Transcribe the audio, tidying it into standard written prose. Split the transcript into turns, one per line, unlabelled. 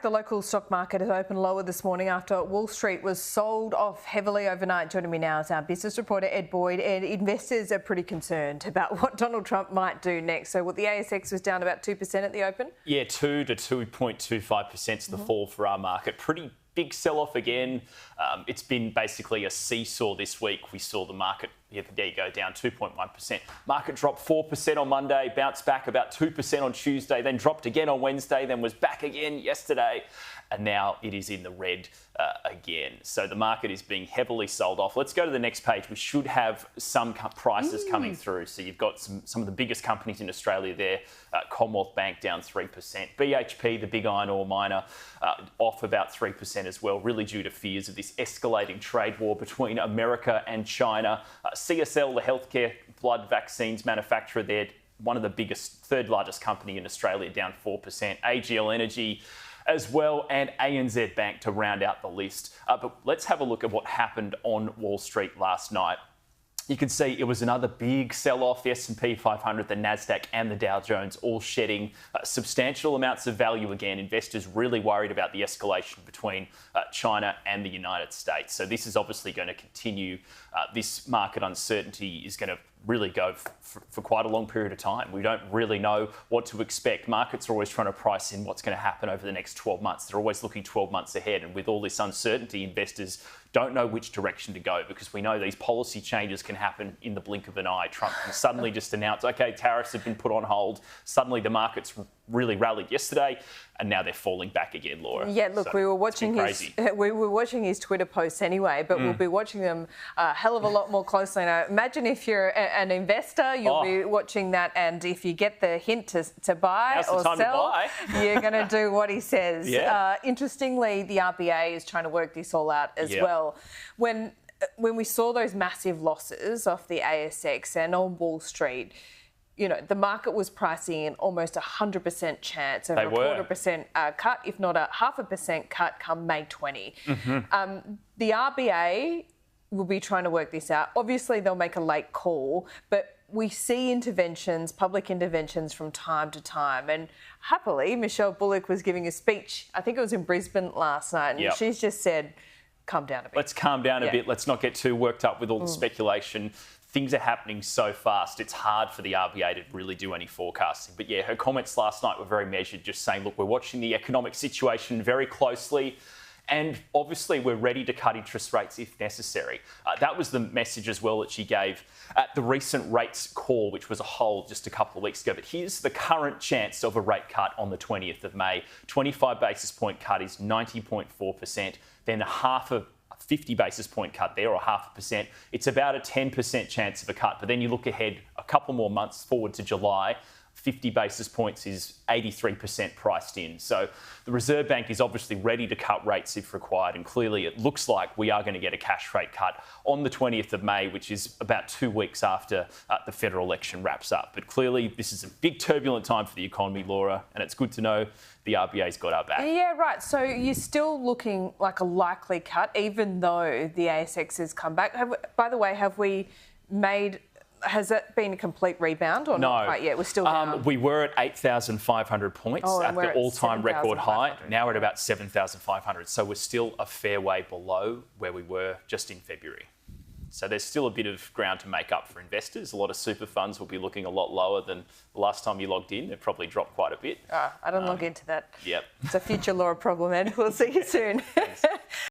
The local stock market has opened lower this morning after Wall Street was sold off heavily overnight. Joining me now is our business reporter, Ed Boyd. Ed, investors are pretty concerned about what Donald Trump might do next. So the ASX was down about 2% at the open?
Yeah, 2 to 2.25% is the fall for our market. Pretty big sell-off again. It's been basically a seesaw this week. We saw the market, there you go, down 2.1%. Market dropped 4% on Monday, bounced back about 2% on Tuesday, then dropped again on Wednesday, then was back again yesterday, and now it is in the red again. So the market is being heavily sold off. Let's go to the next page. We should have some prices coming through. So you've got some of the biggest companies in Australia there. Commonwealth Bank down 3%. BHP, the big iron ore miner, off about 3% as well, really due to fears of this escalating trade war between America and China. CSL, the healthcare blood vaccines manufacturer there, one of the biggest, third largest company in Australia, down 4%. AGL Energy as well, and ANZ Bank to round out the list. But let's have a look at what happened on Wall Street last night. You can see it was another big sell-off. The S&P 500, the Nasdaq and the Dow Jones all shedding substantial amounts of value again. Investors really worried about the escalation between China and the United States. So this is obviously going to continue. This market uncertainty is going to really go for quite a long period of time. We don't really know what to expect. Markets are always trying to price in what's going to happen over the next 12 months. They're always looking 12 months ahead. And with all this uncertainty, investors don't know which direction to go because we know these policy changes can happen in the blink of an eye. Trump can suddenly just announce, okay, tariffs have been put on hold. Suddenly the markets really rallied yesterday and now they're falling back again, Laura.
Yeah, look,
so
we were watching his Twitter posts anyway, but we'll be watching them a hell of a lot more closely now. Imagine if you're an investor, you'll be watching that, and if you get the hint to buy or sell, you're going to do what he says.
Yeah.
Interestingly, the RBA is trying to work this all out as well. When we saw those massive losses off the ASX and on Wall Street, you know, the market was pricing in almost 100% chance of a 0.25% cut, if not a 0.5% cut come May 20. The RBA will be trying to work this out. Obviously, they'll make a late call, but we see interventions, public interventions from time to time. And happily, Michelle Bullock was giving a speech, I think it was in Brisbane last night, and she's just said, calm down a bit.
Let's calm down a bit. Let's not get too worked up with all the speculation. Things are happening so fast, it's hard for the RBA to really do any forecasting. But yeah, her comments last night were very measured, just saying, look, we're watching the economic situation very closely. And obviously, we're ready to cut interest rates if necessary. That was the message as well that she gave at the recent rates call, which was a hold just a couple of weeks ago. But here's the current chance of a rate cut on the 20th of May. 25 basis point cut is 90.4%. Then half a 50 basis point cut there, or 0.5%. It's about a 10% chance of a cut. But then you look ahead a couple more months forward to July, 50 basis points is 83% priced in. So the Reserve Bank is obviously ready to cut rates if required. And clearly it looks like we are going to get a cash rate cut on the 20th of May, which is about 2 weeks after the federal election wraps up. But clearly this is a big turbulent time for the economy, Laura, and it's good to know the RBA's got our back.
Yeah, right. So you're still looking like a likely cut, even though the ASX has come back. By the way, has it been a complete rebound or not quite yet? We're still down.
We were at 8,500 points at the all-time record high. Now we're at about 7,500. So we're still a fair way below where we were just in February. So there's still a bit of ground to make up for investors. A lot of super funds will be looking a lot lower than the last time you logged in. They've probably dropped quite a bit.
I don't log into that.
Yep.
It's a future Laura problem, Ed. We'll see you soon.
Thanks.